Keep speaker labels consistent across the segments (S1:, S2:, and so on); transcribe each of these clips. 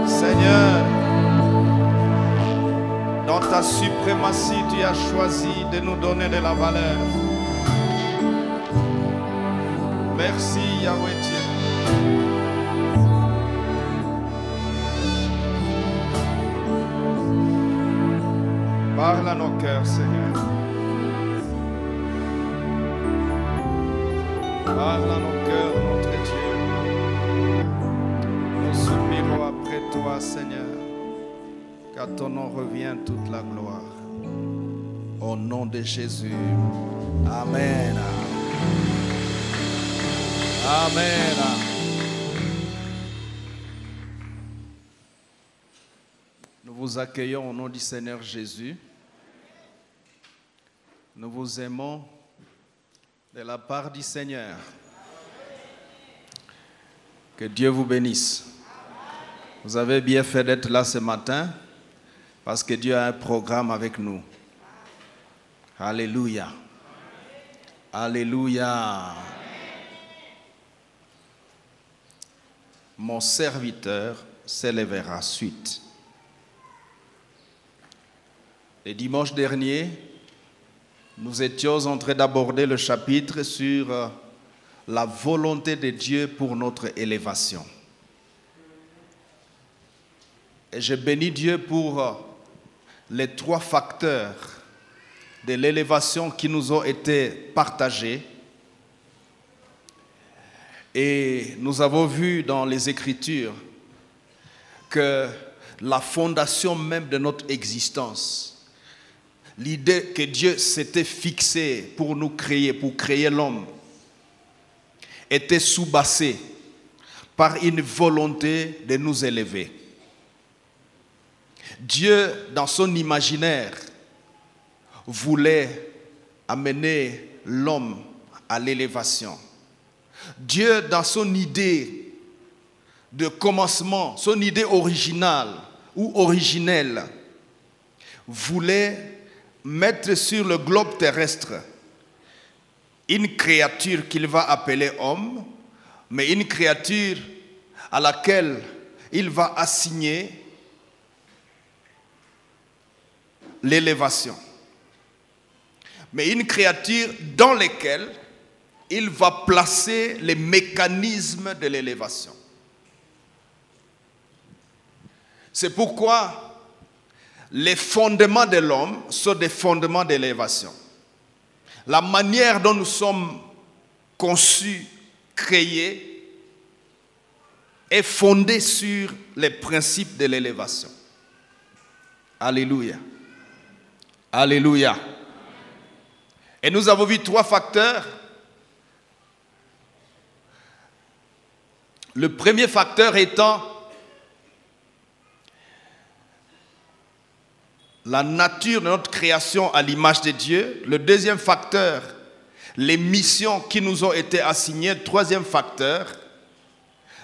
S1: Seigneur, dans ta suprématie, tu as choisi de nous donner de la valeur. Merci Yahweh Dieu. Parle à nos cœurs, Seigneur. Parle à nos cœurs, notre Dieu. Nous soupirons après toi, Seigneur, qu'à ton nom revient toute la gloire. Au nom de Jésus. Amen. Amen. Nous vous accueillons au nom du Seigneur Jésus. Nous vous aimons de la part du Seigneur. Que Dieu vous bénisse. Vous avez bien fait d'être là ce matin parce que Dieu a un programme avec nous. Alléluia. Alléluia. Mon serviteur s'élèvera suite. Le dimanche dernier, nous étions en train d'aborder le chapitre sur la volonté de Dieu pour notre élévation. Et je bénis Dieu pour les 3 facteurs de l'élévation qui nous ont été partagés. Et nous avons vu dans les Écritures que la fondation même de notre existence, l'idée que Dieu s'était fixée pour nous créer, pour créer l'homme, était soubassée par une volonté de nous élever. Dieu, dans son imaginaire, voulait amener l'homme à l'élévation. Dieu, dans son idée de commencement, son idée originale ou originelle, voulait mettre sur le globe terrestre une créature qu'il va appeler homme, mais une créature à laquelle il va assigner l'élévation. Mais une créature dans laquelle il va placer les mécanismes de l'élévation. C'est pourquoi les fondements de l'homme sont des fondements d'élévation. La manière dont nous sommes conçus, créés, est fondée sur les principes de l'élévation. Alléluia. Alléluia. Et nous avons vu 3 facteurs. Le premier facteur étant la nature de notre création à l'image de Dieu. Le deuxième facteur, les missions qui nous ont été assignées. Le troisième facteur,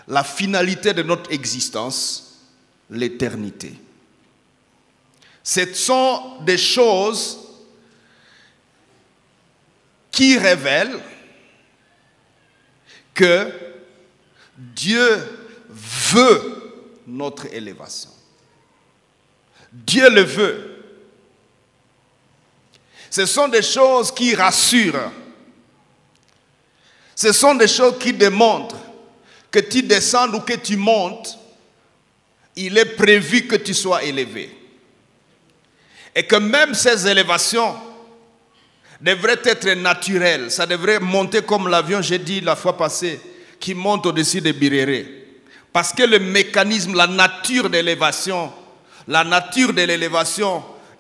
S1: la finalité de notre existence, l'éternité. Ce sont des choses qui révèlent que Dieu veut notre élévation. Dieu le veut. Ce sont des choses qui rassurent. Ce sont des choses qui démontrent que tu descendes ou que tu montes, il est prévu que tu sois élevé. Et que même ces élévations devraient être naturelles. Ça devrait monter comme l'avion, j'ai dit la fois passée, qui monte au-dessus de Biréré. Parce que le mécanisme, la nature de l'élévation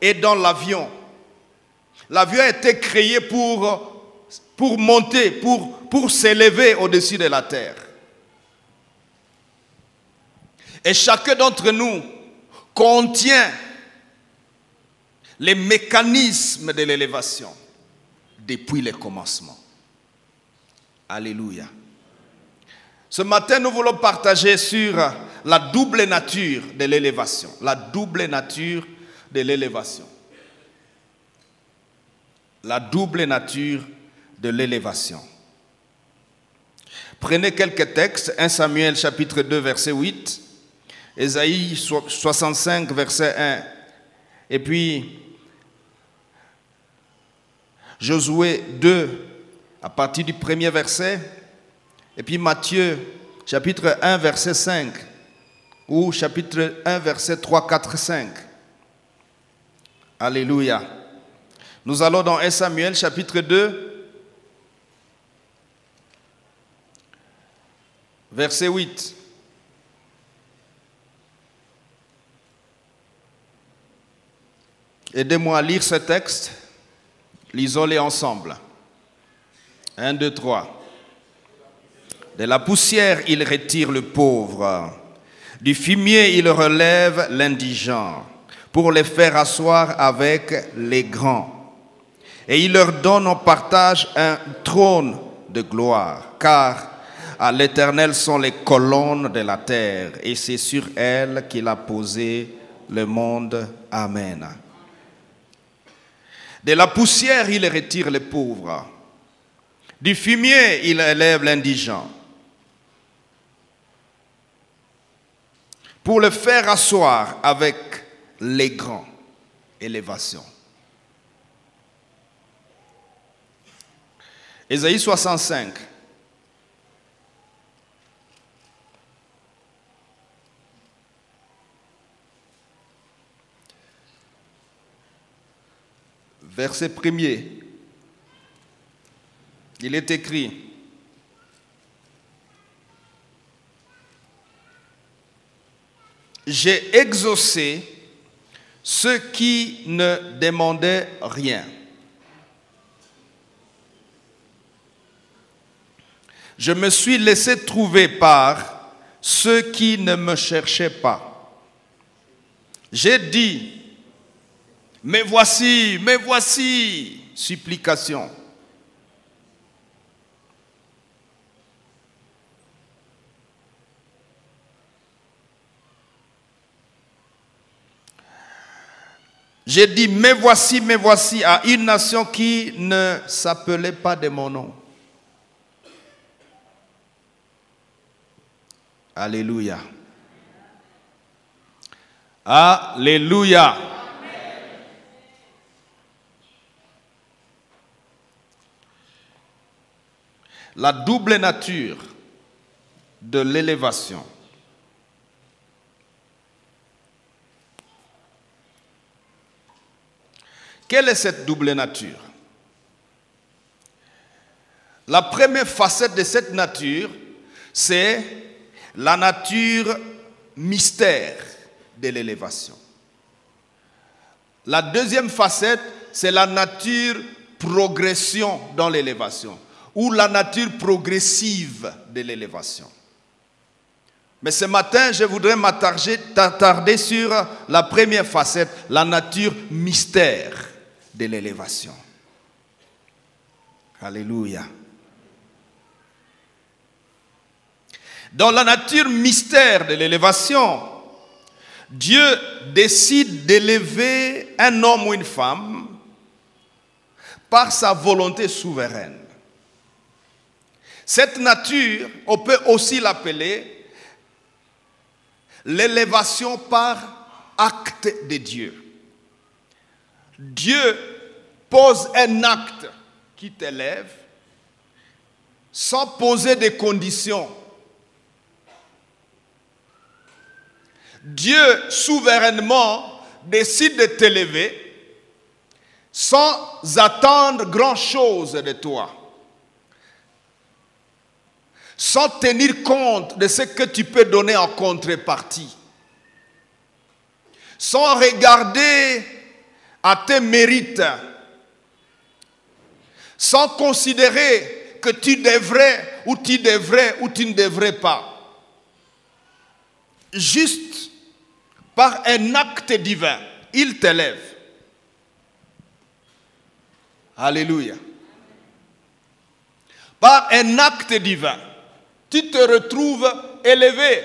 S1: est dans l'avion. L'avion a été créé pour monter, pour s'élever au-dessus de la terre. Et chacun d'entre nous contient les mécanismes de l'élévation depuis le commencement. Alléluia. Ce matin, nous voulons partager sur la double nature de l'élévation. La double nature de l'élévation. La double nature de l'élévation. Prenez quelques textes. 1 Samuel chapitre 2 verset 8. Ésaïe 65, verset 1. Et puis, Josué 2, à partir du premier verset. Et puis Matthieu, chapitre 1, verset 5. Ou chapitre 1, verset 3, 4, 5. Alléluia. Nous allons dans 1 Samuel, chapitre 2, verset 8. Aidez-moi à lire ce texte. Lisons-les ensemble. 1, 2, 3. De la poussière, il retire le pauvre. Du fumier, il relève l'indigent pour les faire asseoir avec les grands. Et il leur donne en partage un trône de gloire, car à l'Éternel sont les colonnes de la terre, et c'est sur elles qu'il a posé le monde. Amen. De la poussière, il retire les pauvres. Du fumier, il élève l'indigent. Pour le faire asseoir avec les grands. Élévation. Ésaïe 65. Verset 1er, il est écrit: j'ai exaucé ceux qui ne demandaient rien. Je me suis laissé trouver par ceux qui ne me cherchaient pas. J'ai dit: mais voici, supplication. J'ai dit, mais voici à une nation qui ne s'appelait pas de mon nom. Alléluia. Alléluia. La double nature de l'élévation. Quelle est cette double nature? La première facette de cette nature, c'est la nature mystère de l'élévation. La deuxième facette, c'est la nature progression dans l'élévation, ou la nature progressive de l'élévation. Mais ce matin, je voudrais m'attarder sur la première facette, la nature mystère de l'élévation. Alléluia. Dans la nature mystère de l'élévation, Dieu décide d'élever un homme ou une femme par sa volonté souveraine. Cette nature, on peut aussi l'appeler l'élévation par acte de Dieu. Dieu pose un acte qui t'élève sans poser de conditions. Dieu souverainement décide de t'élever sans attendre grand-chose de toi, sans tenir compte de ce que tu peux donner en contrepartie, sans regarder à tes mérites, sans considérer que tu devrais ou tu ne devrais pas. Juste par un acte divin, il t'élève. Alléluia. Par un acte divin, tu te retrouves élevé.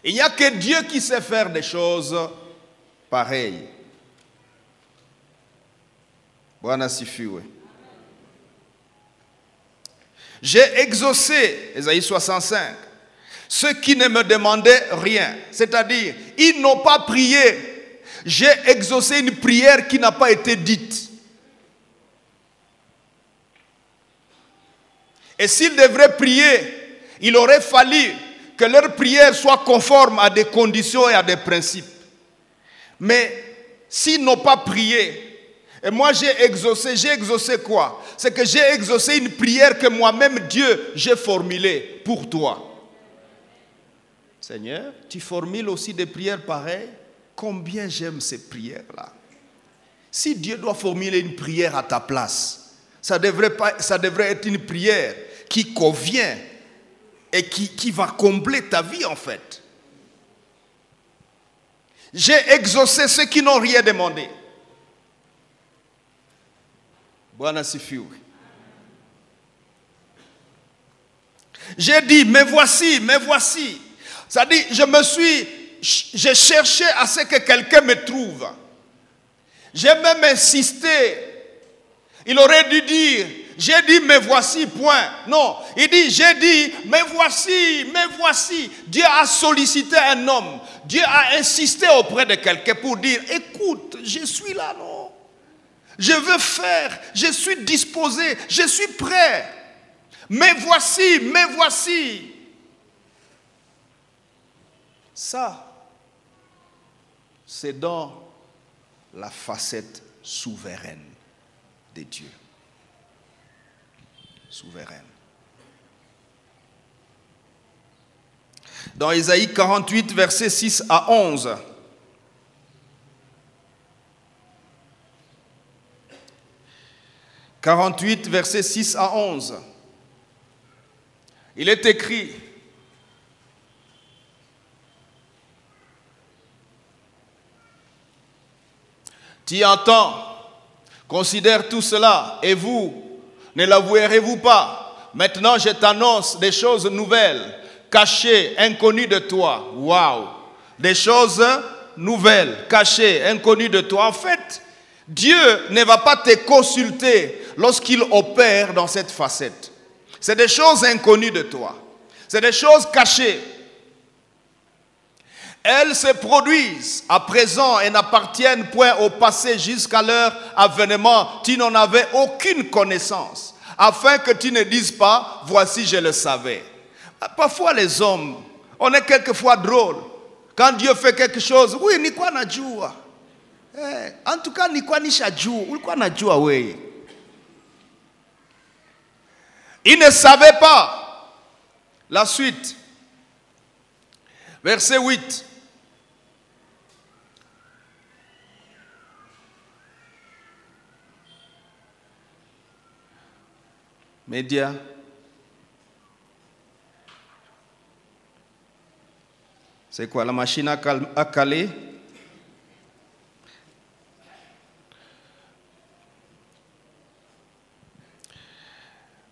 S1: Il n'y a que Dieu qui sait faire des choses pareilles. Bwana sifiwe. J'ai exaucé, Ésaïe 65, ceux qui ne me demandaient rien. C'est-à-dire, ils n'ont pas prié. J'ai exaucé une prière qui n'a pas été dite. Et s'ils devraient prier, il aurait fallu que leur prière soit conforme à des conditions et à des principes. Mais s'ils n'ont pas prié, et moi j'ai exaucé quoi? C'est que j'ai exaucé une prière que moi-même, Dieu, j'ai formulée pour toi. Seigneur, tu formules aussi des prières pareilles? Combien j'aime ces prières-là. Si Dieu doit formuler une prière à ta place, ça devrait être une prière qui convient et qui va combler ta vie en fait. J'ai exaucé ceux qui n'ont rien demandé. Bwana sifiwe. J'ai dit, mais voici, mais voici. Ça dit, j'ai cherché à ce que quelqu'un me trouve. J'ai même insisté. Il aurait dû dire, j'ai dit, mais voici, point. Non, il dit, j'ai dit, mais voici, mais voici. Dieu a sollicité un homme. Dieu a insisté auprès de quelqu'un pour dire, écoute, je suis là, non. Je veux faire, je suis disposé, je suis prêt. Mais voici, mais voici. Ça, c'est dans la facette souveraine de Dieu. Souveraine. Dans Ésaïe 48, versets 6 à 11. « 48, versets 6 à 11. Il est écrit, « Tu entends, considère tout cela, et vous, ne l'avouerez-vous pas? Maintenant, je t'annonce des choses nouvelles, cachées, inconnues de toi. » Waouh! Des choses nouvelles, cachées, inconnues de toi. En fait, Dieu ne va pas te consulter lorsqu'il opère dans cette facette. C'est des choses inconnues de toi. C'est des choses cachées. Elles se produisent à présent et n'appartiennent point au passé jusqu'à leur avènement. Tu n'en avais aucune connaissance, afin que tu ne dises pas, voici je le savais. Parfois les hommes, on est quelquefois drôle. Quand Dieu fait quelque chose, oui, ni kwa najua. En tout cas, ni kwa nishajua. Ulikuwa najua wewe. Il ne savait pas. La suite. Verset 8. Média. C'est quoi, la machine à caler?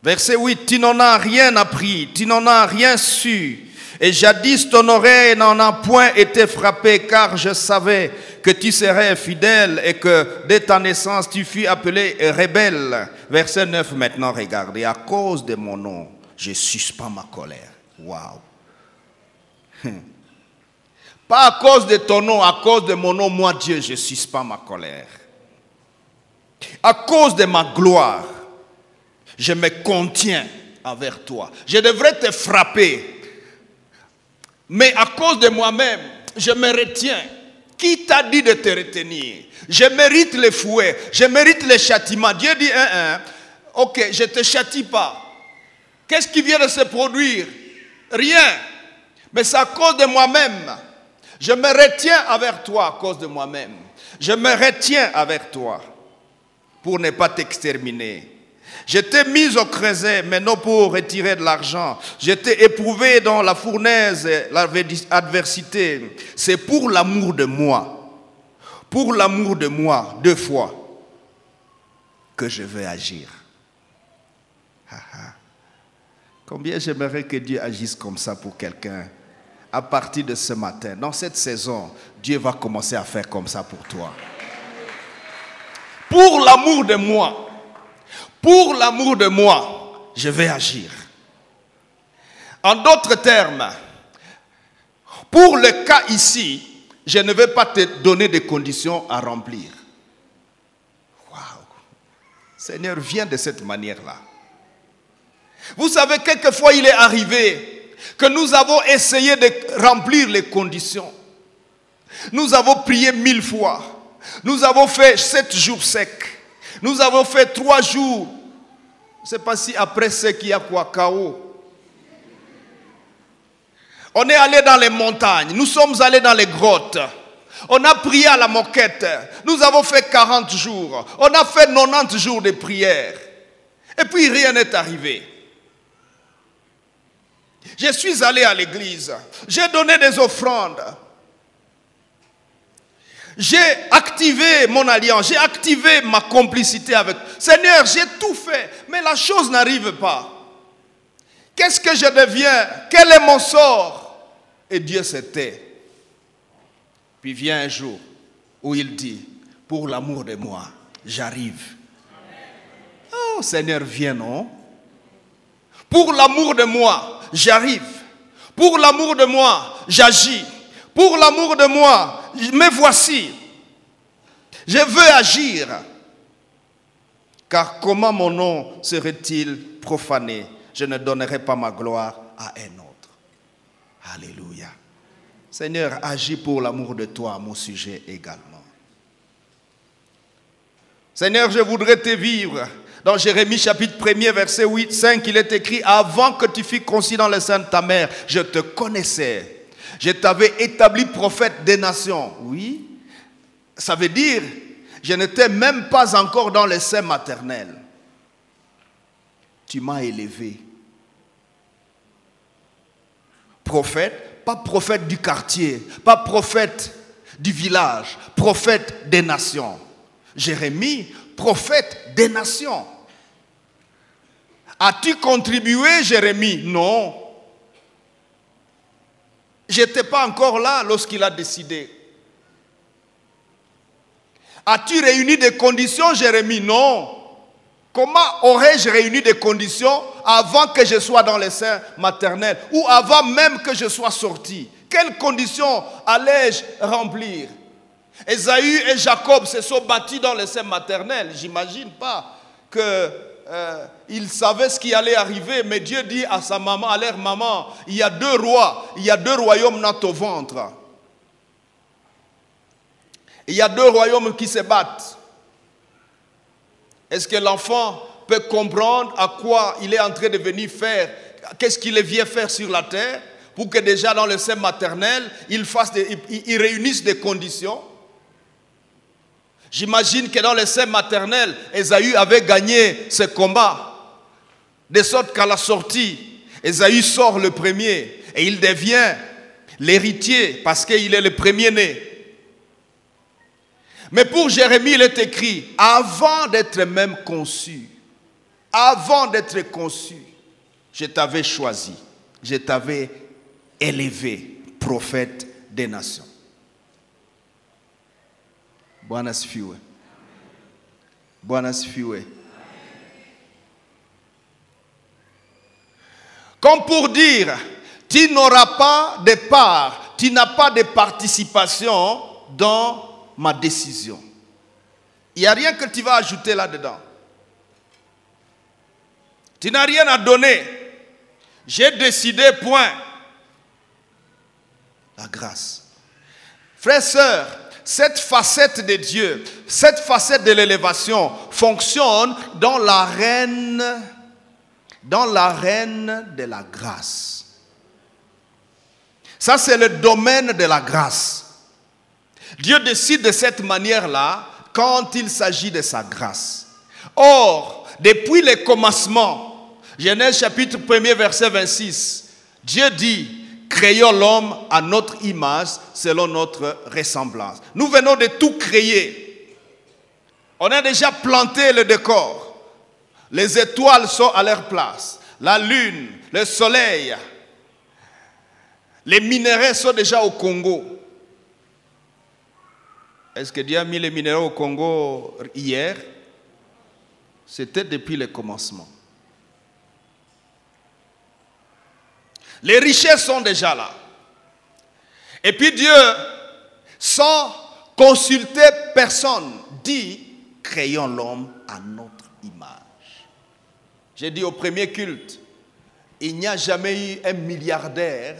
S1: Verset 8, tu n'en as rien appris, tu n'en as rien su. Et jadis ton oreille n'en a point été frappée, car je savais que tu serais fidèle et que dès ta naissance tu fus appelé rebelle. Verset 9 maintenant, regardez. À cause de mon nom, je suspends ma colère. Waouh. Pas à cause de ton nom, à cause de mon nom, moi Dieu, je suspends ma colère. À cause de ma gloire, je me contiens envers toi. Je devrais te frapper. Mais à cause de moi-même, je me retiens. Qui t'a dit de te retenir? Je mérite les fouets, je mérite les châtiments. Dieu dit, ok, je ne te châtie pas. Qu'est-ce qui vient de se produire? Rien. Mais c'est à cause de moi-même. Je me retiens envers toi à cause de moi-même. Je me retiens avec toi pour ne pas t'exterminer. Je t'ai mis au creuset, mais non pour retirer de l'argent. Je t'ai éprouvé dans la fournaise, l'adversité. C'est pour l'amour de moi. Pour l'amour de moi, 2 fois, que je vais agir. Combien j'aimerais que Dieu agisse comme ça pour quelqu'un. À partir de ce matin, dans cette saison, Dieu va commencer à faire comme ça pour toi. Pour l'amour de moi. Pour l'amour de moi, je vais agir. En d'autres termes, Pour le cas ici, je ne vais pas te donner des conditions à remplir. Waouh! Seigneur, viens de cette manière-là. Vous savez, quelquefois il est arrivé que nous avons essayé de remplir les conditions. Nous avons prié 1000 fois. Nous avons fait 7 jours secs. Nous avons fait 3 jours. Je ne sais pas si après sec il y a quoi, chaos. On est allé dans les montagnes. Nous sommes allés dans les grottes. On a prié à la moquette. Nous avons fait 40 jours. On a fait 90 jours de prière. Et puis rien n'est arrivé. Je suis allé à l'église. J'ai donné des offrandes. J'ai activé mon alliance. J'ai activé ma complicité avec. Seigneur, j'ai tout fait. Mais la chose n'arrive pas. Qu'est-ce que je deviens? Quel est mon sort? Et Dieu se tait. Puis vient un jour où il dit, pour l'amour de moi, j'arrive. Oh Seigneur, viens, non? Pour l'amour de moi, j'arrive. Pour l'amour de moi, j'agis. Pour l'amour de moi, me voici. Je veux agir. Car comment mon nom serait-il profané? Je ne donnerai pas ma gloire à un autre. Alléluia. Seigneur, agis pour l'amour de toi à mon sujet également. Seigneur, je voudrais te vivre. Dans Jérémie chapitre 1er, verset 8, 5, il est écrit, avant que tu fusses conçu dans le sein de ta mère, je te connaissais. Je t'avais établi prophète des nations. Oui, ça veut dire, je n'étais même pas encore dans le sein maternel. Tu m'as élevé. Prophète, pas prophète du quartier, pas prophète du village, prophète des nations. Jérémie, prophète des nations. As-tu contribué, Jérémie? Non. Je n'étais pas encore là lorsqu'il a décidé. As-tu réuni des conditions, Jérémie? Non. Comment aurais-je réuni des conditions avant que je sois dans le sein maternel ou avant même que je sois sorti? Quelles conditions allais-je remplir? Ésaü et Jacob se sont battus dans le sein maternel. J'imagine pas qu'ils savaient ce qui allait arriver, mais Dieu dit à sa maman, à leur maman, il y a 2 rois, il y a 2 royaumes dans ton ventre. Il y a 2 royaumes qui se battent. Est-ce que l'enfant peut comprendre à quoi il est en train de venir faire, qu'est-ce qu'il vient faire sur la terre, pour que déjà dans le sein maternel, il réunisse des conditions? J'imagine que dans le sein maternel, Ésaü avait gagné ce combat. De sorte qu'à la sortie, Ésaü sort le premier et il devient l'héritier parce qu'il est le premier-né. Mais pour Jérémie, il est écrit, avant d'être même conçu, je t'avais choisi, je t'avais élevé, prophète des nations. Bwana asifiwe. Bwana asifiwe. Comme pour dire, tu n'auras pas de part, tu n'as pas de participation dans ma décision. Il n'y a rien que tu vas ajouter là-dedans. Tu n'as rien à donner. J'ai décidé, point. La grâce. Frères, sœurs, cette facette de Dieu, cette facette de l'élévation fonctionne dans l'arène de la grâce. Ça, c'est le domaine de la grâce. Dieu décide de cette manière-là quand il s'agit de sa grâce. Or, depuis le commencement, Genèse chapitre 1er verset 26, Dieu dit, créons l'homme à notre image selon notre ressemblance. Nous venons de tout créer. On a déjà planté le décor. Les étoiles sont à leur place. La lune, le soleil, les minéraux sont déjà au Congo. Est-ce que Dieu a mis les minéraux au Congo hier? C'était depuis le commencement. Les richesses sont déjà là. Et puis Dieu, sans consulter personne, dit, créons l'homme à notre image. J'ai dit au premier culte, il n'y a jamais eu un milliardaire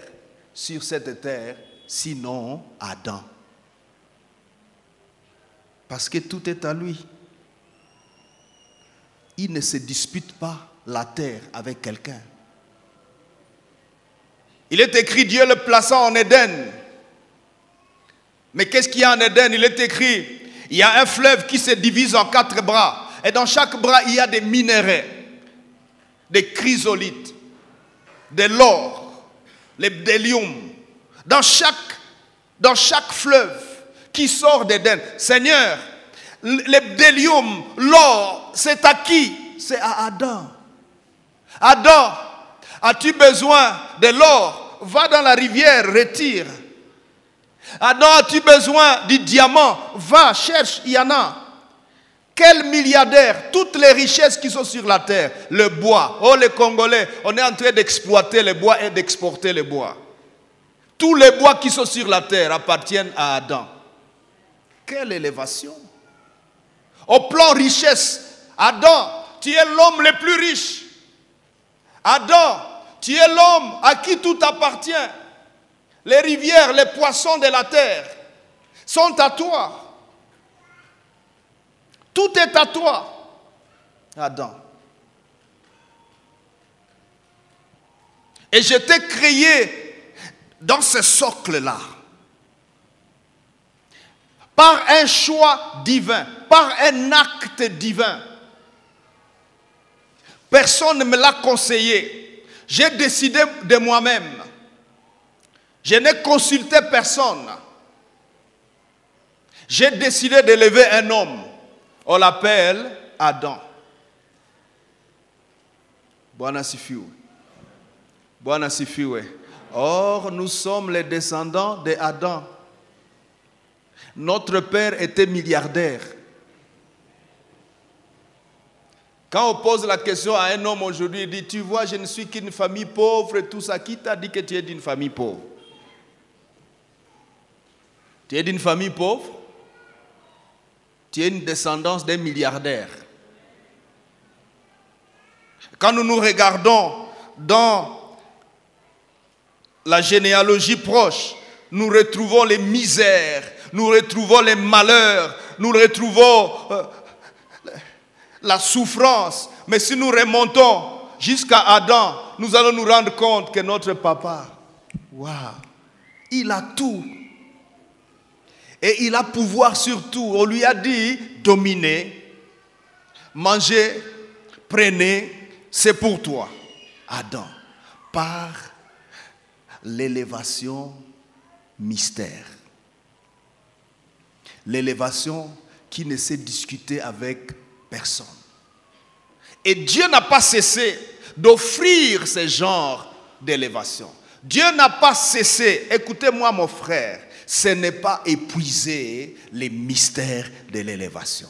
S1: sur cette terre, sinon Adam. Parce que tout est à lui. Il ne se dispute pas la terre avec quelqu'un. Il est écrit, Dieu le plaça en Éden. Mais qu'est-ce qu'il y a en Éden? Il est écrit, il y a un fleuve qui se divise en 4 bras. Et dans chaque bras, il y a des minéraux, des chrysolites, de l'or, les bdellium. Dans chaque fleuve qui sort d'Éden. Seigneur, les bdellium, l'or, c'est à qui? C'est à Adam. Adam, as-tu besoin de l'or? Va dans la rivière, retire. Adam, as-tu besoin du diamant? Va, cherche, il y en a. Quel milliardaire? Toutes les richesses qui sont sur la terre. Le bois. Oh, les Congolais, on est en train d'exploiter le bois et d'exporter le bois. Tous les bois qui sont sur la terre appartiennent à Adam. Quelle élévation! Au plan richesse, Adam, tu es l'homme le plus riche. Adam, tu es l'homme à qui tout appartient. Les rivières, les poissons de la terre sont à toi. Tout est à toi, Adam. Et je t'ai créé dans ce socle-là. Par un choix divin, par un acte divin. Personne ne me l'a conseillé. J'ai décidé de moi-même. Je n'ai consulté personne. J'ai décidé d'élever un homme. On l'appelle Adam. Bwana sifiwe. Bwana sifiwe. Or, nous sommes les descendants d'Adam. Notre père était milliardaire. Quand on pose la question à un homme aujourd'hui, il dit, tu vois, je ne suis qu'une famille pauvre et tout ça. Qui t'a dit que tu es d'une famille pauvre? Tu es d'une famille pauvre? Tu es une descendance d'un milliardaire. Quand nous nous regardons dans la généalogie proche, nous retrouvons les misères, nous retrouvons les malheurs, nous retrouvons la souffrance. Mais si nous remontons jusqu'à Adam, nous allons nous rendre compte que notre papa, waouh, il a tout. Et il a pouvoir sur tout. On lui a dit, dominez, mangez, prenez, c'est pour toi. Adam, par l'élévation mystère. L'élévation qui ne s'est discutée avec personne. Et Dieu n'a pas cessé d'offrir ce genre d'élévation. Dieu n'a pas cessé, écoutez-moi mon frère, ce n'est pas épuiser les mystères de l'élévation.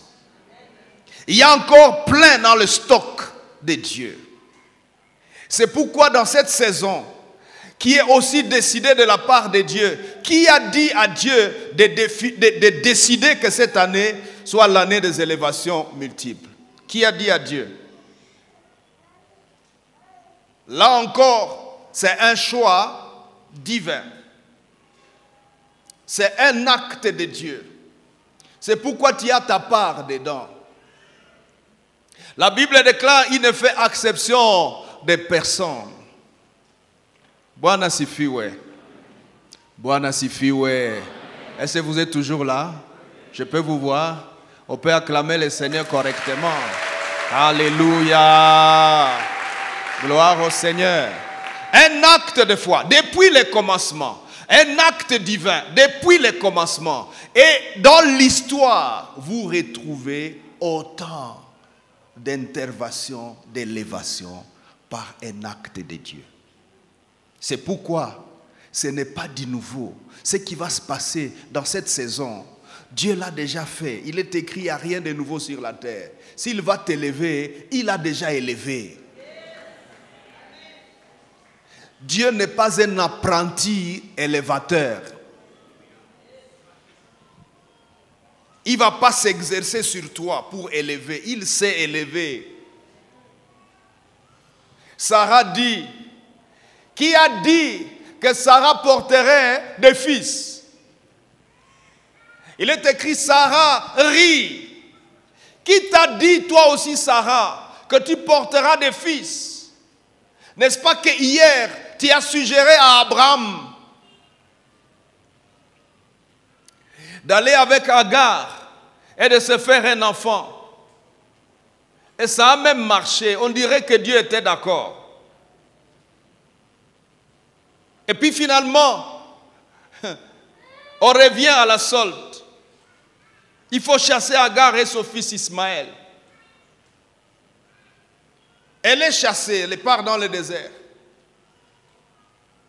S1: Il y a encore plein dans le stock de Dieu. C'est pourquoi dans cette saison, qui est aussi décidée de la part de Dieu, qui a dit à Dieu de décider que cette année soit l'année des élévations multiples? Qui a dit à Dieu? Là encore, c'est un choix divin. C'est un acte de Dieu. C'est pourquoi tu as ta part dedans. La Bible déclare, il ne fait exception de personne. Bwana sifiwe. Bwana sifiwe. Est-ce que vous êtes toujours là? Je peux vous voir. On peut acclamer le Seigneur correctement. Alléluia. Gloire au Seigneur. Un acte de foi depuis le commencement. Un acte divin depuis le commencement. Et dans l'histoire, vous retrouvez autant d'interventions, d'élévation par un acte de Dieu. C'est pourquoi ce n'est pas du nouveau. Ce qui va se passer dans cette saison, Dieu l'a déjà fait. Il est écrit, il n'y a rien de nouveau sur la terre. S'il va t'élever, il a déjà élevé. Dieu n'est pas un apprenti élévateur. il ne va pas s'exercer sur toi pour élever. Il sait élever. Sarah dit, qui a dit que Sarah porterait des fils? Il est écrit, Sarah rit. Qui t'a dit, toi aussi, Sarah, que tu porteras des fils? N'est-ce pas que hier, tu as suggéré à Abraham d'aller avec Agar et de se faire un enfant? Et ça a même marché. On dirait que Dieu était d'accord. Et puis finalement, on revient à la solde. Il faut chasser Agar et son fils Ismaël. Elle est chassée, elle part dans le désert.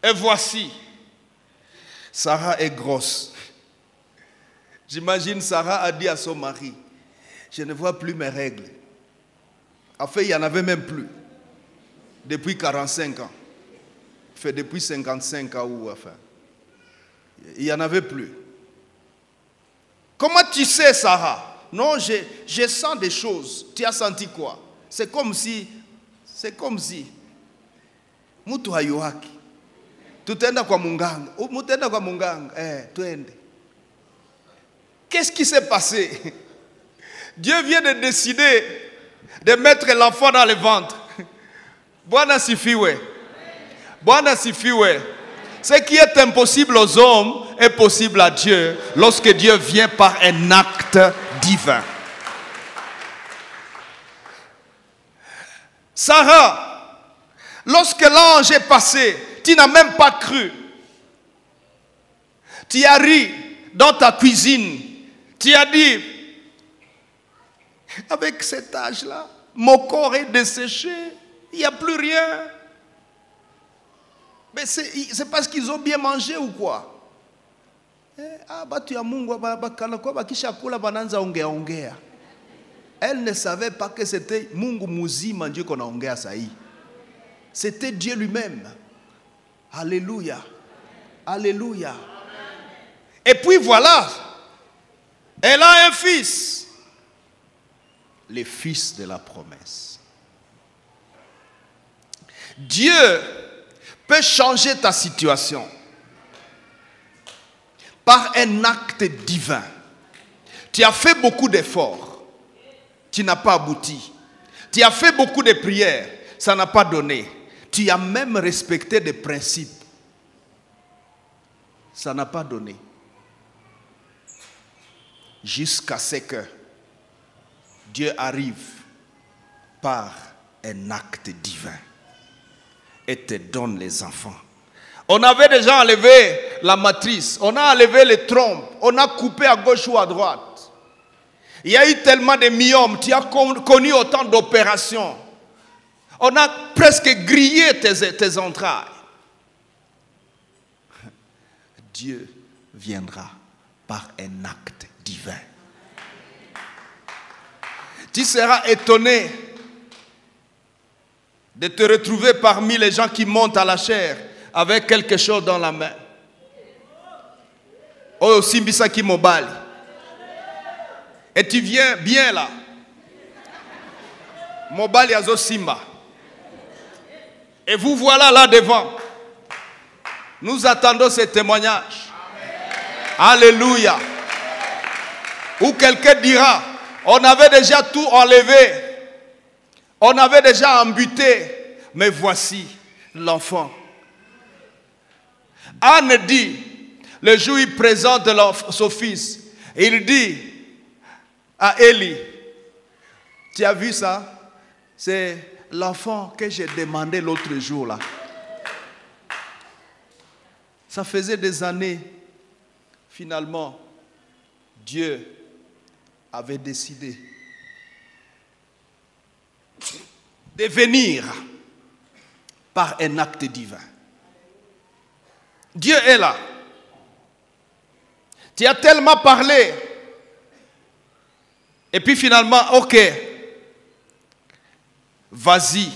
S1: Et voici, Sarah est grosse. J'imagine Sarah a dit à son mari, je ne vois plus mes règles. En fait, il n'y en avait même plus. Depuis 45 ans. Fait depuis 55 ans ou enfin. Il n'y en avait plus. Comment tu sais, Sarah? Non, je sens des choses. Tu as senti quoi? C'est comme si mtu hayuhaki. Tutenda kwa munganga. Mutenda kwa munganga. Tuende. Qu'est-ce qui s'est passé? Dieu vient de décider de mettre l'enfant dans le ventre. Bwana sifiwe. Bwana sifiwe. Ce qui est impossible aux hommes est possible à Dieu lorsque Dieu vient par un acte divin. Sarah, lorsque l'ange est passé, tu n'as même pas cru. Tu as ri dans ta cuisine. Tu as dit, avec cet âge-là, mon corps est desséché, il n'y a plus rien. Mais c'est parce qu'ils ont bien mangé ou quoi? Elle ne savait pas que c'était Mungu muzima Dieu qu'on a ongea sahi. C'était Dieu lui-même. Alléluia. Alléluia. Et puis voilà, elle a un fils. Le fils de la promesse. Dieu peut changer ta situation par un acte divin. Tu as fait beaucoup d'efforts, tu n'as pas abouti. Tu as fait beaucoup de prières, ça n'a pas donné. Tu as même respecté des principes, ça n'a pas donné. Jusqu'à ce que Dieu arrive par un acte divin et te donne les enfants. On avait déjà enlevé la matrice, on a enlevé les trompes, on a coupé à gauche ou à droite. Il y a eu tellement de myomes, tu as connu autant d'opérations. On a presque grillé tes entrailles. Dieu viendra par un acte divin. Tu seras étonné de te retrouver parmi les gens qui montent à la chair avec quelque chose dans la main. Oh, Simbisa qui mobile. Et tu viens bien là. Mobile yazo Simba. Et vous voilà là devant. Nous attendons ce témoignage. Alléluia. Ou quelqu'un dira, on avait déjà tout enlevé. On avait déjà amputé. Mais voici l'enfant. Anne dit, le jour où il présente son fils, il dit à Élie, tu as vu ça? C'est l'enfant que j'ai demandé l'autre jour là. Ça faisait des années. Finalement, Dieu avait décidé de venir par un acte divin. Dieu est là. Tu as tellement parlé. Et puis finalement, ok, vas-y,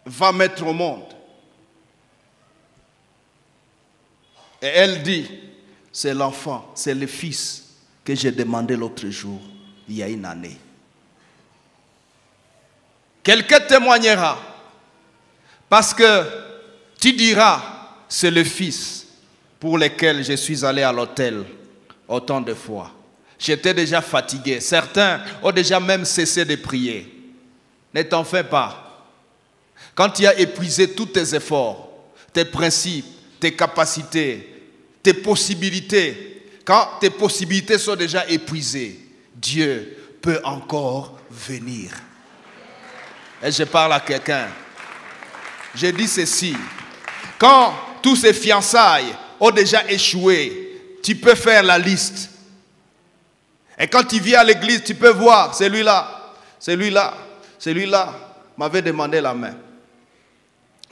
S1: va mettre au monde. Et elle dit, c'est l'enfant, c'est le fils que j'ai demandé l'autre jour, il y a une année. Quelqu'un témoignera parce que tu diras, c'est le fils pour lequel je suis allé à l'hôtel autant de fois. J'étais déjà fatigué. Certains ont déjà même cessé de prier. Ne t'en fais pas. Quand tu as épuisé tous tes efforts, tes principes, tes capacités, tes possibilités, quand tes possibilités sont déjà épuisées, Dieu peut encore venir. Et je parle à quelqu'un. Je dis ceci. Quand tous ces fiançailles ont déjà échoué, tu peux faire la liste. Et quand tu viens à l'église, tu peux voir celui-là m'avait demandé la main.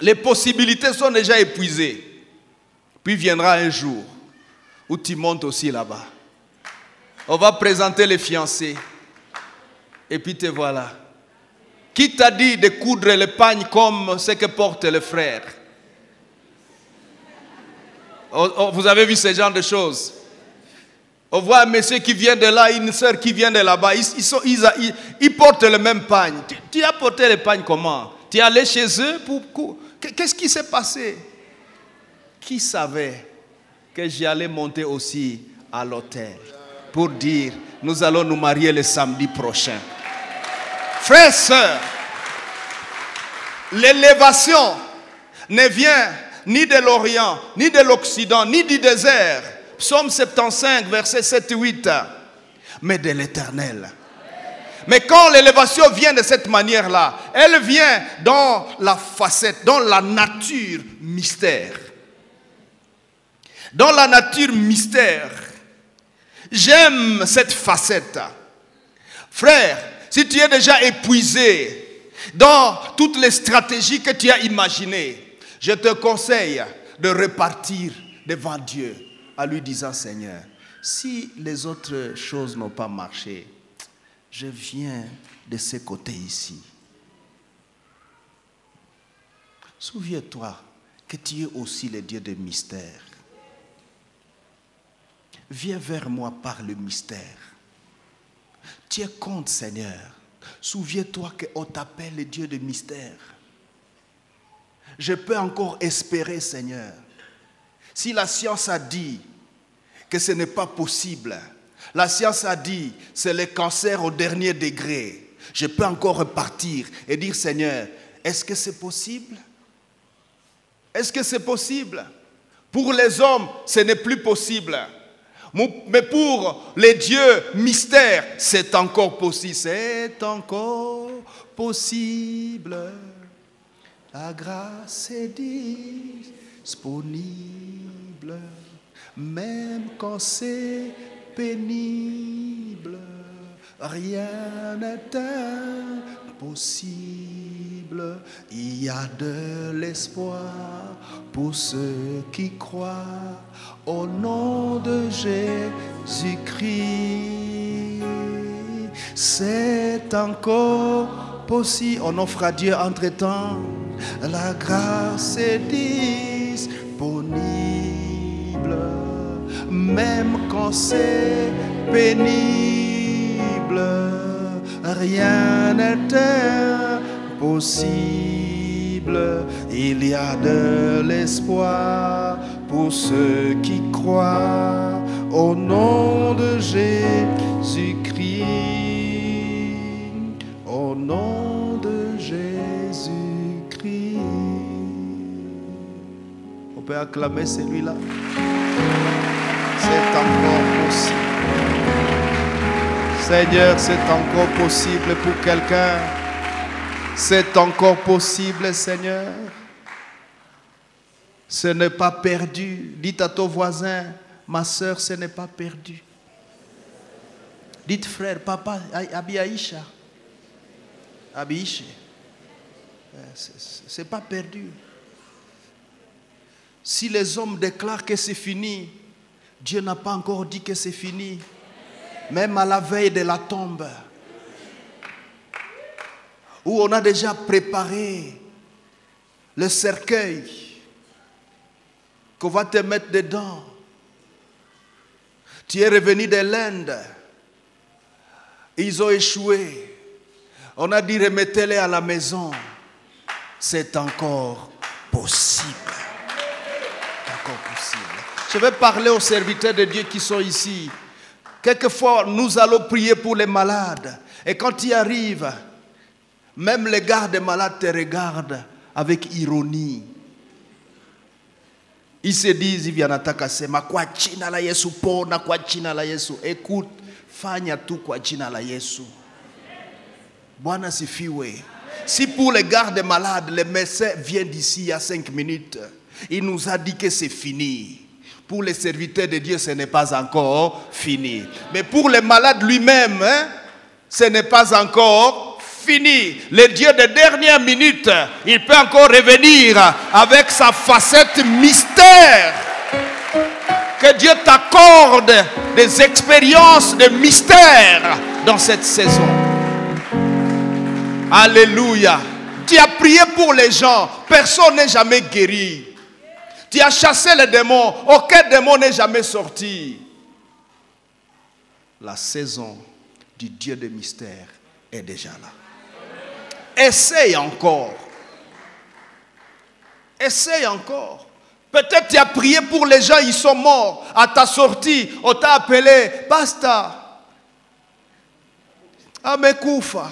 S1: Les possibilités sont déjà épuisées. Puis viendra un jour où tu montes aussi là-bas. On va présenter les fiancés. Et puis te voilà. Qui t'a dit de coudre le pagne comme ce que portent les frères? Vous avez vu ce genre de choses? On voit un monsieur qui vient de là, une soeur qui vient de là-bas. Ils portent le même pagne. Tu as porté le pagne comment? Tu es allé chez eux pour... Qu'est-ce qui s'est passé? Qui savait que j'allais monter aussi à l'hôtel pour dire, nous allons nous marier le samedi prochain. Frères et sœurs, l'élévation ne vient ni de l'Orient, ni de l'Occident, ni du désert. Psaume 75, versets 7 et 8. Mais de l'Éternel. Mais quand l'élévation vient de cette manière-là, elle vient dans la facette, dans la nature mystère. Dans la nature mystère. J'aime cette facette. Frère, si tu es déjà épuisé dans toutes les stratégies que tu as imaginées, je te conseille de repartir devant Dieu en lui disant, Seigneur, si les autres choses n'ont pas marché, je viens de ce côté ici. Souviens-toi que tu es aussi le Dieu de mystère. Viens vers moi par le mystère. Tiens compte, Seigneur. Souviens-toi qu'on t'appelle le Dieu de mystère. Je peux encore espérer, Seigneur. Si la science a dit que ce n'est pas possible, la science a dit que c'est le cancer au dernier degré, je peux encore repartir et dire, Seigneur, est-ce que c'est possible? Est-ce que c'est possible? Pour les hommes, ce n'est plus possible. Mais pour les dieux mystères, c'est encore possible. C'est encore possible. La grâce est disponible, même quand c'est pénible. Rien n'est impossible. Il y a de l'espoir pour ceux qui croient au nom de Jésus-Christ. C'est encore possible. On offre à Dieu entre-temps. La grâce est disponible, même quand c'est pénible. Rien n'est impossible. Il y a de l'espoir pour ceux qui croient au nom de Jésus-Christ. Au nom de Jésus-Christ. On peut acclamer celui-là. C'est encore possible. Seigneur, c'est encore possible pour quelqu'un. C'est encore possible, Seigneur. Ce n'est pas perdu. Dites à ton voisin, ma soeur, ce n'est pas perdu. Dites frère, papa, Abi Aïcha. Abi, c'est pas perdu. Si les hommes déclarent que c'est fini, Dieu n'a pas encore dit que c'est fini. Même à la veille de la tombe, où on a déjà préparé le cercueil qu'on va te mettre dedans. Tu es revenu de l'Inde. Ils ont échoué. On a dit remettez-les à la maison. C'est encore possible. Encore possible. Je vais parler aux serviteurs de Dieu qui sont ici. Quelquefois, nous allons prier pour les malades. Et quand tu arrives, même les gardes malades te regardent avec ironie. Ils se disent, ils viennent attaquer, kwa jina la Yesu pona, kwa jina la Yesu. Écoute, fanya tu kwa jina la Yesu. Bwana sifiwe. Si pour les gardes malades, le médecin vient d'ici il y a 5 minutes, il nous a dit que c'est fini. Pour les serviteurs de Dieu, ce n'est pas encore fini. Mais pour les malades lui-même, ce n'est pas encore fini. Le Dieu de dernière minute, il peut encore revenir avec sa facette mystère. Que Dieu t'accorde des expériences de mystère dans cette saison. Alléluia. Tu as prié pour les gens. Personne n'est jamais guéri. Tu as chassé les démons. Aucun démon n'est jamais sorti. La saison du Dieu de mystère est déjà là. Essaye encore. Essaye encore. Peut-être tu as prié pour les gens, ils sont morts. À ta sortie, on t'a appelé, basta. Amekoufa.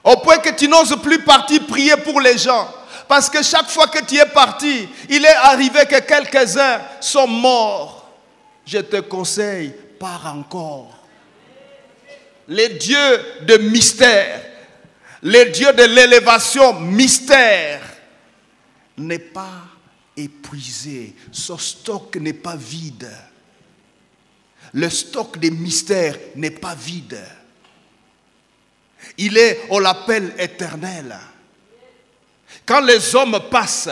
S1: Au point que tu n'oses plus partir prier pour les gens. Parce que chaque fois que tu es parti, il est arrivé que quelques-uns sont morts. Je te conseille, pars encore. Les dieux de mystère, les dieux de l'élévation mystère, n'est pas épuisé. Son stock n'est pas vide. Le stock des mystères n'est pas vide. Il est, on l'appelle éternel. Quand les hommes passent,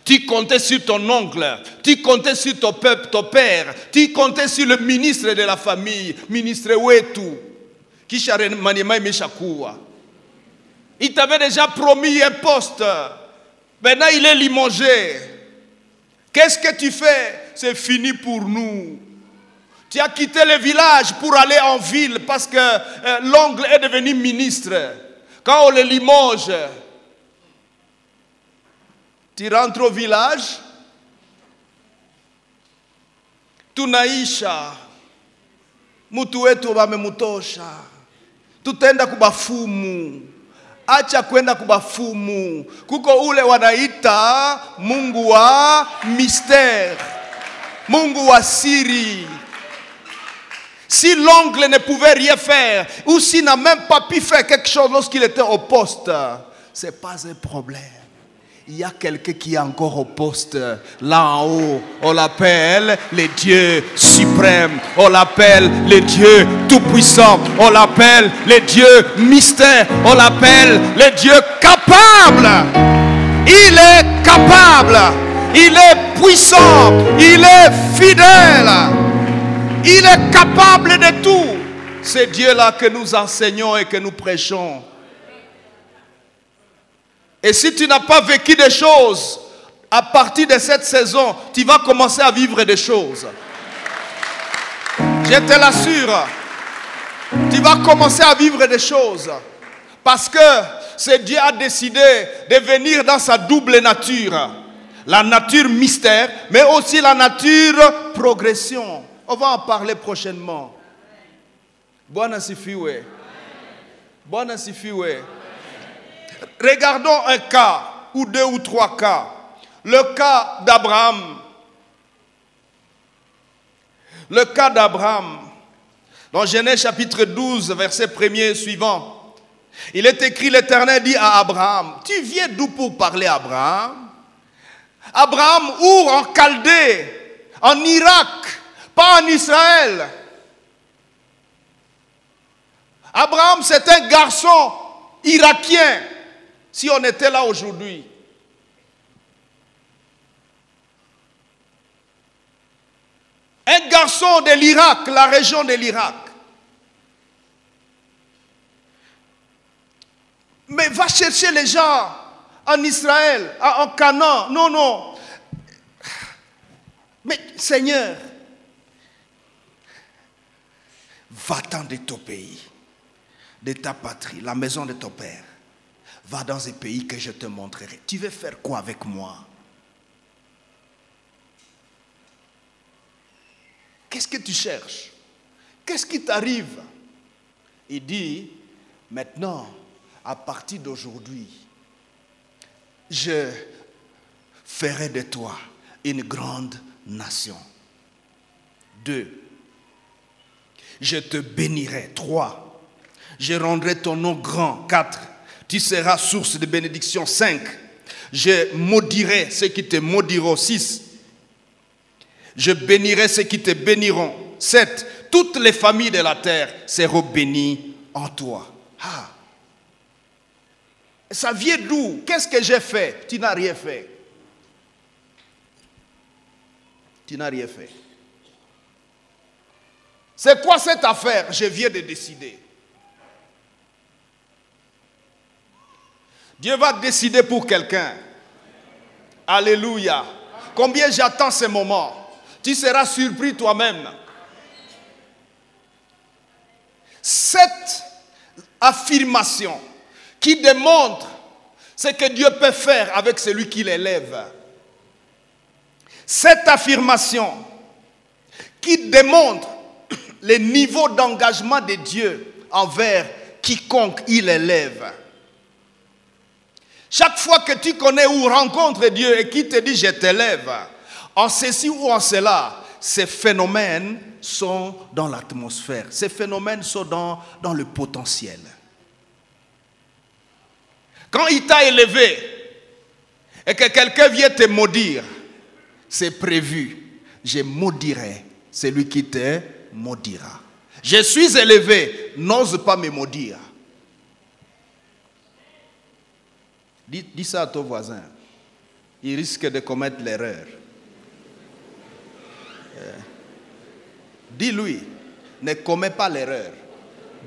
S1: tu comptais sur ton oncle, tu comptais sur ton peuple, ton père, tu comptais sur le ministre de la famille, ministre Wetu, il t'avait déjà promis un poste. Maintenant, il est limogé. Qu'est-ce que tu fais? C'est fini pour nous. Tu as quitté le village pour aller en ville parce que l'oncle est devenu ministre. Quand on le limoge, tu rentres au village, tunaisha, mutu wetu wamemutosha, tutaenda kubafumu. Acha kwenda kubafumu. Kuko ule wanaita Mungu wa mystère, Mungu wa siri. Si l'oncle ne pouvait rien faire, ou s'il n'a même pas pu faire quelque chose lorsqu'il était au poste, ce n'est pas un problème. Il y a quelqu'un qui est encore au poste, là en haut. On l'appelle le Dieu suprême. On l'appelle le Dieu tout-puissant. On l'appelle le Dieu mystère. On l'appelle le Dieu capable. Il est capable. Il est puissant. Il est fidèle. Il est capable de tout. C'est Dieu-là que nous enseignons et que nous prêchons. Et si tu n'as pas vécu des choses, à partir de cette saison, tu vas commencer à vivre des choses. Je te l'assure. Tu vas commencer à vivre des choses. Parce que c'est Dieu a décidé de venir dans sa double nature. La nature mystère, mais aussi la nature progression. On va en parler prochainement. Bwana sifiwe. Bwana sifiwe. Regardons un cas, ou 2 ou 3 cas. Le cas d'Abraham. Le cas d'Abraham. Dans Genèse chapitre 12, verset 1er suivant. Il est écrit, l'Éternel dit à Abraham, tu viens d'où pour parler à Abraham? Abraham, où? En Chaldée, en Irak, pas en Israël. Abraham, c'est un garçon irakien. Si on était là aujourd'hui, un garçon de l'Irak, la région de l'Irak. Mais va chercher les gens en Israël, en Canaan. Non, non. Mais Seigneur, Va-t'en de ton pays, de ta patrie, la maison de ton père. Va dans un pays que je te montrerai. Tu veux faire quoi avec moi? Qu'est-ce que tu cherches? Qu'est-ce qui t'arrive? Il dit, maintenant, à partir d'aujourd'hui, je ferai de toi une grande nation. 2. Je te bénirai. 3. Je rendrai ton nom grand. 4. Tu seras source de bénédiction. 5. Je maudirai ceux qui te maudiront. 6. Je bénirai ceux qui te béniront. 7. Toutes les familles de la terre seront bénies en toi. Ah. Ça vient d'où? Qu'est-ce que j'ai fait? Tu n'as rien fait. Tu n'as rien fait. C'est quoi cette affaire? Je viens de décider. Dieu va décider pour quelqu'un. Alléluia. Combien j'attends ce moment. Tu seras surpris toi-même. Cette affirmation qui démontre ce que Dieu peut faire avec celui qui l'élève. Cette affirmation qui démontre le niveau d'engagement de Dieu envers quiconque il élève. Chaque fois que tu connais ou rencontres Dieu et qui te dit je t'élève, en ceci ou en cela, ces phénomènes sont dans l'atmosphère. Ces phénomènes sont dans le potentiel. Quand il t'a élevé et que quelqu'un vient te maudire, c'est prévu. Je maudirai celui qui te maudira. Je suis élevé, n'ose pas me maudire. Dis ça à ton voisin. Il risque de commettre l'erreur. Dis-lui, ne commets pas l'erreur.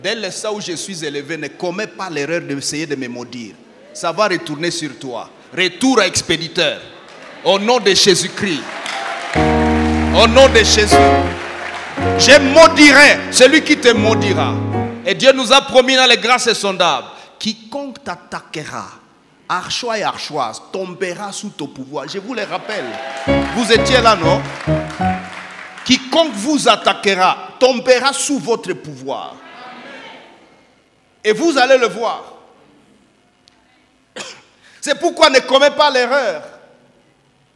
S1: Dès l'instant où je suis élevé, ne commets pas l'erreur d'essayer de me maudire. Ça va retourner sur toi. Retour à expéditeur. Au nom de Jésus-Christ. Au nom de Jésus. Je maudirai celui qui te maudira. Et Dieu nous a promis dans les grâces insondables. Quiconque t'attaquera, archois et archoise, tombera sous ton pouvoir. Je vous le rappelle. Vous étiez là, non? Quiconque vous attaquera, tombera sous votre pouvoir. Et vous allez le voir. C'est pourquoi ne commets pas l'erreur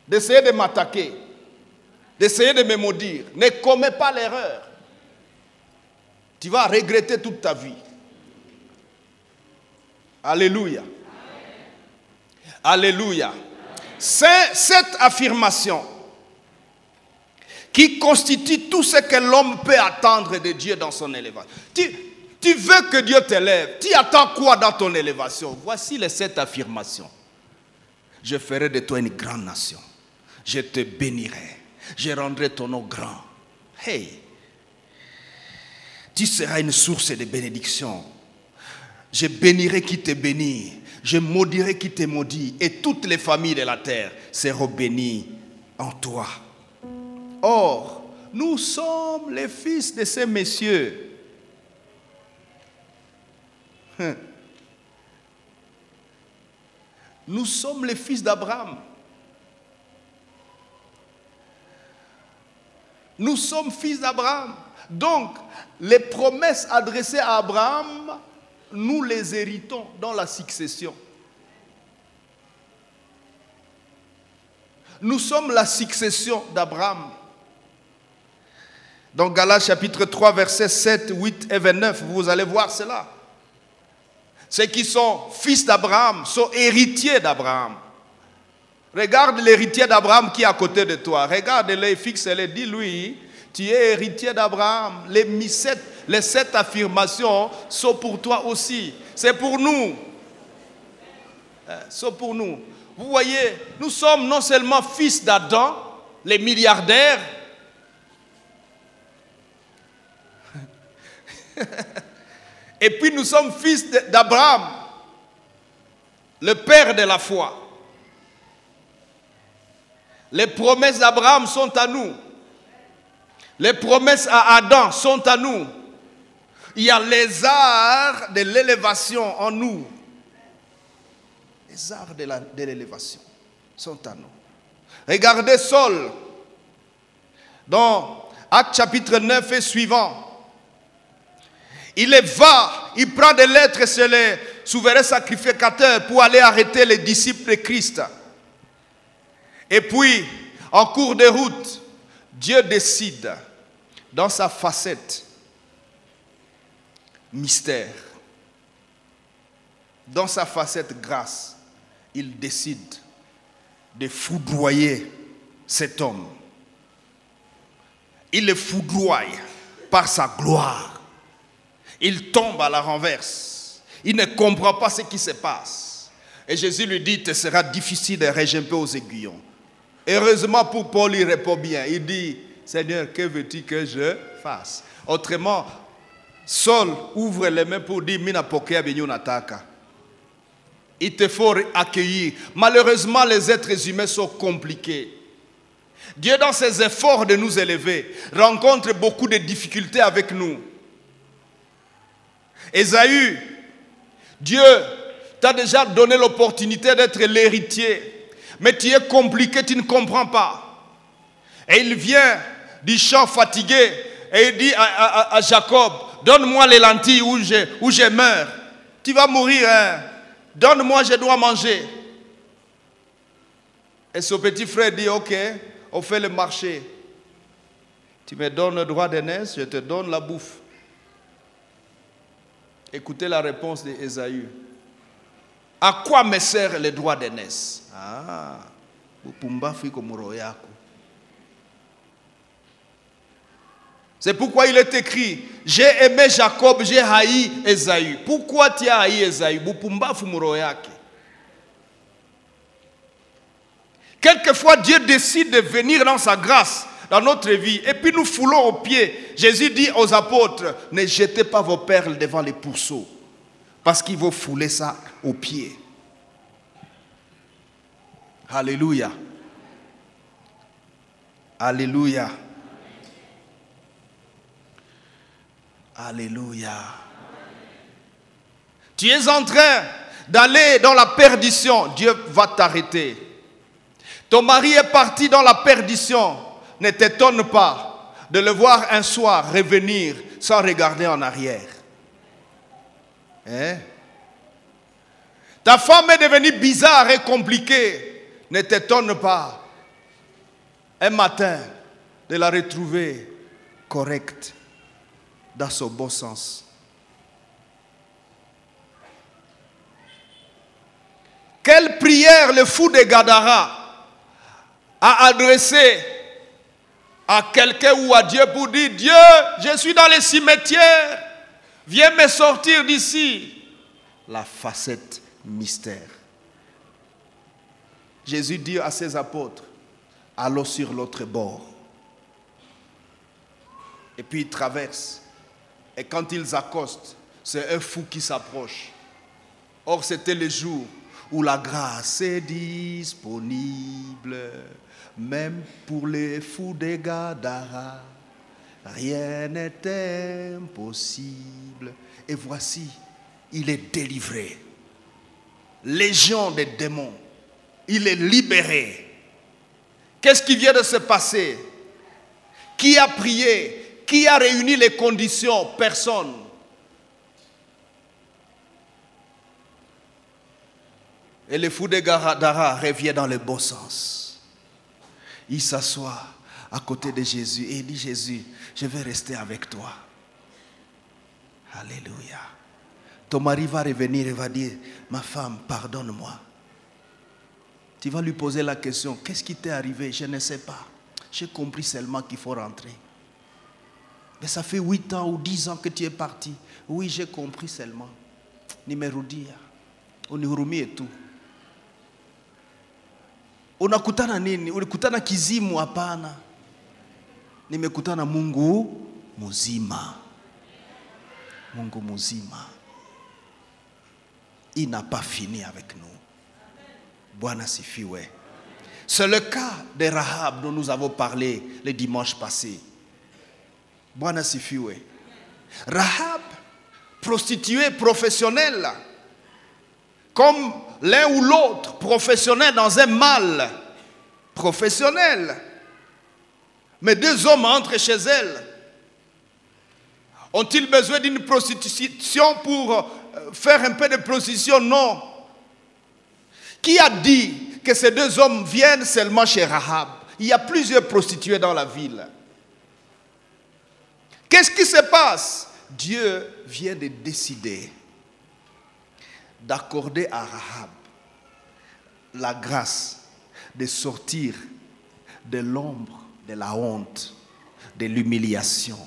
S1: d'essayer de m'attaquer, d'essayer de me maudire. Ne commets pas l'erreur. Tu vas regretter toute ta vie. Alléluia. Alléluia. C'est cette affirmation qui constitue tout ce que l'homme peut attendre de Dieu dans son élévation. Tu veux que Dieu t'élève. Tu attends quoi dans ton élévation? Voici les 7 affirmations. Je ferai de toi une grande nation. Je te bénirai. Je rendrai ton nom grand. Hey! Tu seras une source de bénédiction. Je bénirai qui te bénit. Je maudirai qui te maudit. Et toutes les familles de la terre seront bénies en toi. Or, nous sommes les fils de ces messieurs. Nous sommes les fils d'Abraham. Nous sommes fils d'Abraham. Donc, les promesses adressées à Abraham, nous les héritons dans la succession. Nous sommes la succession d'Abraham. Dans Galates chapitre 3, versets 7, 8 et 29, vous allez voir cela. Ceux qui sont fils d'Abraham sont héritiers d'Abraham. Regarde l'héritier d'Abraham qui est à côté de toi. Regarde-le, fixe-le, dis-lui, tu es héritier d'Abraham. Les 7 affirmations sont pour toi aussi. C'est pour nous. C'est pour nous. Vous voyez, nous sommes non seulement fils d'Adam, les milliardaires, et puis nous sommes fils d'Abraham, le père de la foi. Les promesses d'Abraham sont à nous. Les promesses à Adam sont à nous. il y a les arts de l'élévation en nous. Les arts de l'élévation sont en nous. Regardez Saul, dans Actes chapitre 9 et suivant. Il il prend des lettres chez les souverains sacrificateurs pour aller arrêter les disciples de Christ. Et puis, en cours de route, Dieu décide, dans sa facette mystère, dans sa facette grâce, il décide de foudroyer cet homme. Il le foudroie par sa gloire. Il tombe à la renverse. Il ne comprend pas ce qui se passe. Et Jésus lui dit, il sera difficile de regimper aux aiguillons. Heureusement pour Paul, il répond bien. Il dit, Seigneur, que veux-tu que je fasse? Autrement, Saul ouvre les mains pour dire, Mina pokea binyunataka. Il te faut accueillir. Malheureusement, les êtres humains sont compliqués. Dieu, dans ses efforts de nous élever, rencontre beaucoup de difficultés avec nous. Ésaü, Dieu t'a déjà donné l'opportunité d'être l'héritier, mais tu es compliqué, tu ne comprends pas. Et il vient du champ fatigué et il dit à Jacob, donne-moi les lentilles où je meurs. Tu vas mourir, hein? Donne-moi, je dois manger. Et son petit frère dit, ok, on fait le marché. Tu me donnes le droit d'aînesse, je te donne la bouffe. Écoutez la réponse d'Ésaü. À quoi me sert le droit d'aînesse? Ah, c'est pourquoi il est écrit, j'ai aimé Jacob, j'ai haï Ésaü. Pourquoi tu as haï Ésaü? Quelquefois, Dieu décide de venir dans sa grâce, dans notre vie, et puis nous foulons aux pieds. Jésus dit aux apôtres, ne jetez pas vos perles devant les pourceaux, parce qu'ils vont fouler ça aux pieds. Alléluia. Alléluia. Alléluia. Tu es en train d'aller dans la perdition, Dieu va t'arrêter. Ton mari est parti dans la perdition, ne t'étonne pas de le voir un soir revenir sans regarder en arrière. Hein? Ta femme est devenue bizarre et compliquée, ne t'étonne pas un matin de la retrouver correcte dans son bon sens. Quelle prière le fou de Gadara a adressé à quelqu'un ou à Dieu pour dire, Dieu, je suis dans les cimetières, viens me sortir d'ici. La facette mystère. Jésus dit à ses apôtres, allons sur l'autre bord. Et puis ils traversent. Et quand ils accostent, c'est un fou qui s'approche. Or, c'était le jour où la grâce est disponible, même pour les fous de Gadara. Rien n'est impossible. Et voici, il est délivré. Légion des démons. Il est libéré. Qu'est-ce qui vient de se passer? Qui a prié? Qui a réuni les conditions? Personne. Et le fou de Gadara revient dans le bon sens. Il s'assoit à côté de Jésus et il dit, Jésus, je vais rester avec toi. Alléluia. Ton mari va revenir et va dire, ma femme, pardonne-moi. Tu vas lui poser la question, qu'est-ce qui t'est arrivé? Je ne sais pas. J'ai compris seulement qu'il faut rentrer. Mais ça fait 8 ans ou 10 ans que tu es parti. Oui, j'ai compris seulement. Nimerudia. Unihurumie et tout. Unakutana nini? Ulikutana kizimu? Hapana. Nimekutana Mungu muzima. Mungu muzima. Il n'a pas fini avec nous. Bwana sifiwe. C'est le cas de Rahab dont nous avons parlé le dimanche passé. Bwana sifiwe. Rahab prostituées professionnelles, comme l'un ou l'autre professionnel dans un mâle professionnel. Mais deux hommes entrent chez elles. Ont-ils besoin d'une prostitution pour faire un peu de prostitution? Non. Qui a dit que ces deux hommes viennent seulement chez Rahab? Il y a plusieurs prostituées dans la ville. Qu'est-ce qui se passe? Dieu vient de décider d'accorder à Rahab la grâce de sortir de l'ombre de la honte, de l'humiliation,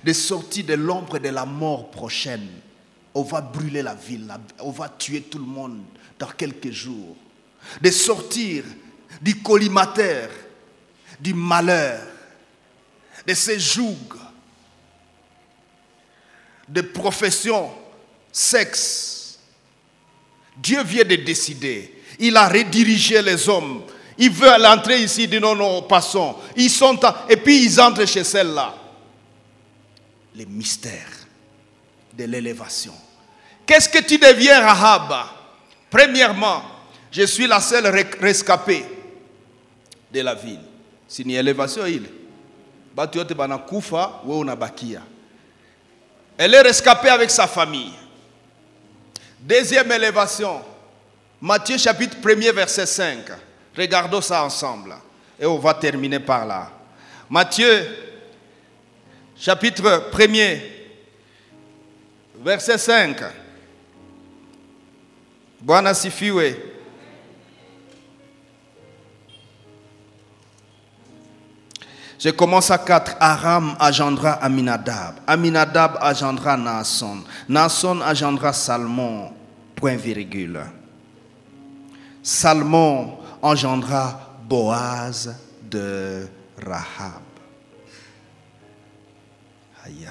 S1: de sortir de l'ombre de la mort prochaine. On va brûler la ville, on va tuer tout le monde dans quelques jours. De sortir du collimateur, du malheur, de ces jougs, de profession, sexe. Dieu vient de décider. Il a redirigé les hommes. Il veut entrer ici, il dit non, non, passons. Ils sont et puis ils entrent chez celle-là. Les mystères de l'élévation. Qu'est-ce que tu deviens, Rahab? Premièrement, je suis la seule rescapée de la ville. C'est une élévation, il. Elle est rescapée avec sa famille. Deuxième élévation, Matthieu chapitre 1er, verset 5. Regardons ça ensemble. Et on va terminer par là. Matthieu chapitre 1er, verset 5. Bwana sifiwe. Je commence à 4. Aram engendra Aminadab. Aminadab engendra Naasson. Naasson engendra Salmon. Point virgule. Salmon engendra Boaz de Rahab. Aïe.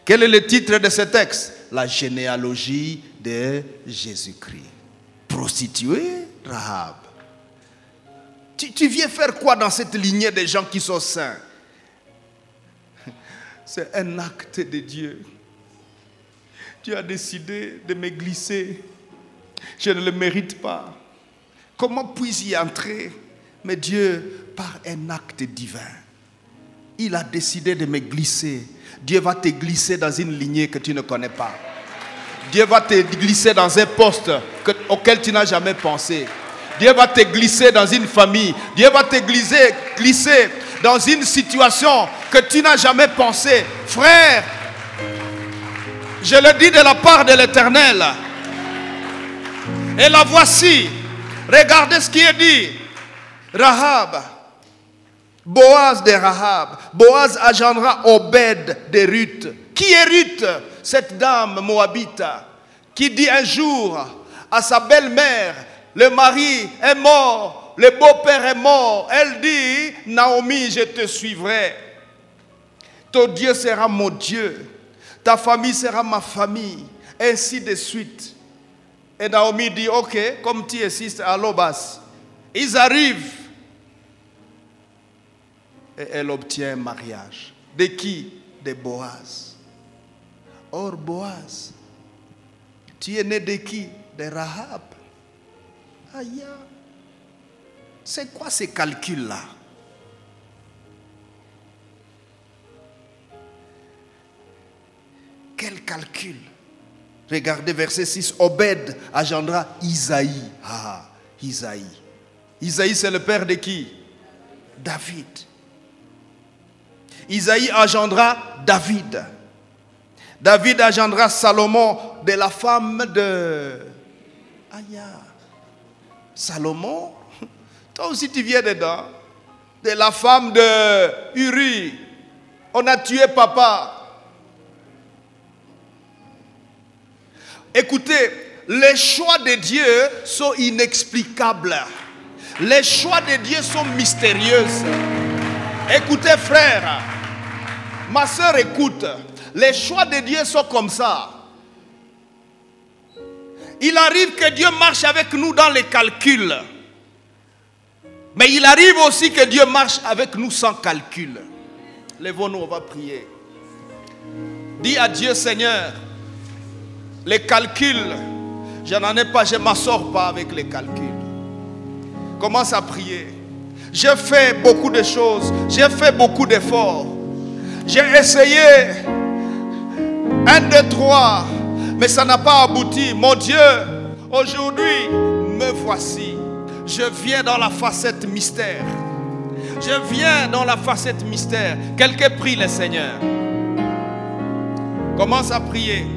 S1: Quel est le titre de ce texte? La généalogie de Jésus-Christ. Prostituée, Rahab. Tu viens faire quoi dans cette lignée des gens qui sont saints? C'est un acte de Dieu. Dieu a décidé de me glisser. Je ne le mérite pas. Comment puis-je y entrer? Mais Dieu, par un acte divin, il a décidé de me glisser. Dieu va te glisser dans une lignée que tu ne connais pas. Dieu va te glisser dans un poste auquel tu n'as jamais pensé. Dieu va te glisser dans une famille. Dieu va te glisser dans une situation que tu n'as jamais pensé. Frère, je le dis de la part de l'Éternel. Et la voici. Regardez ce qui est dit. Rahab. Boaz de Rahab. Boaz engendra Obed de Ruth. Qui est Ruth? Cette dame moabite qui dit un jour à sa belle-mère, le mari est mort, le beau-père est mort. Elle dit, Naomi, je te suivrai. Ton Dieu sera mon Dieu. Ta famille sera ma famille. Ainsi de suite. Et Naomi dit, ok, comme tu insistes, allons bas. Ils arrivent. Et elle obtient un mariage. De qui? De Boaz. Or, Boaz, tu es né de qui? De Rahab. Aïe. C'est quoi ces calculs-là? Quel calcul? Regardez verset 6. Obed engendra Isaïe. Ah, Isaïe. Isaïe, c'est le père de qui? David. Isaïe engendra David. David engendra Salomon de la femme de... Aïe. Salomon, toi aussi tu viens dedans. De la femme de Uri. On a tué papa. Écoutez, les choix de Dieu sont inexplicables. Les choix de Dieu sont mystérieux. Écoutez frère, ma soeur écoute. Les choix de Dieu sont comme ça. Il arrive que Dieu marche avec nous dans les calculs. Mais il arrive aussi que Dieu marche avec nous sans calcul. Lèvons-nous, on va prier. Dis à Dieu, Seigneur, les calculs, je n'en ai pas, je ne m'assors pas avec les calculs. Commence à prier. J'ai fait beaucoup de choses, j'ai fait beaucoup d'efforts. J'ai essayé 1, 2, 3, mais ça n'a pas abouti. Mon Dieu, aujourd'hui, me voici. Je viens dans la facette mystère. Je viens dans la facette mystère. Quelqu'un prie le Seigneur. Commence à prier.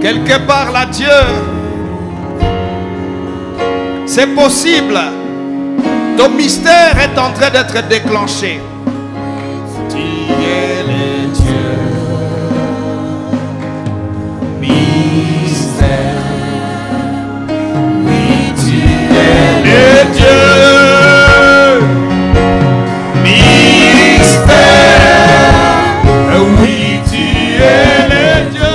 S1: Quelque part là, Dieu, c'est possible. Ton mystère est en train d'être déclenché. Tu es le Dieu. Mystère. Oui, tu es le Dieu. Mystère. Oui, tu es le Dieu.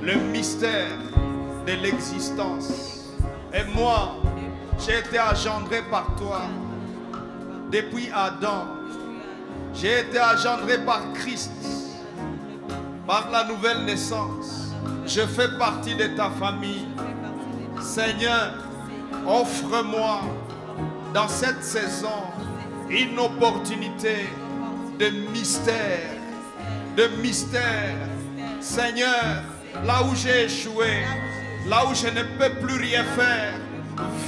S1: Le mystère de l'existence. Et moi, j'ai été engendré par toi. Depuis Adam, j'ai été engendré par Christ. Par la nouvelle naissance, je fais partie de ta famille. Seigneur, offre-moi dans cette saison une opportunité de mystère. De mystère. Seigneur, là où j'ai échoué, là où je ne peux plus rien faire,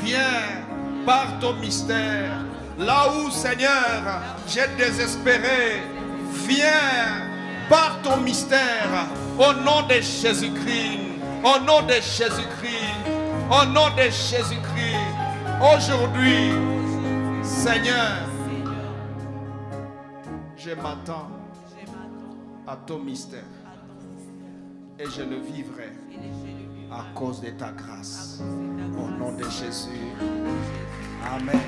S1: viens par ton mystère. Là où, Seigneur, j'ai désespéré, viens par ton mystère. Au nom de Jésus-Christ, au nom de Jésus-Christ, au nom de Jésus-Christ. Aujourd'hui, Seigneur, je m'attends à ton mystère. Et je le vivrai à cause de ta grâce. Au nom de Jésus. Amen.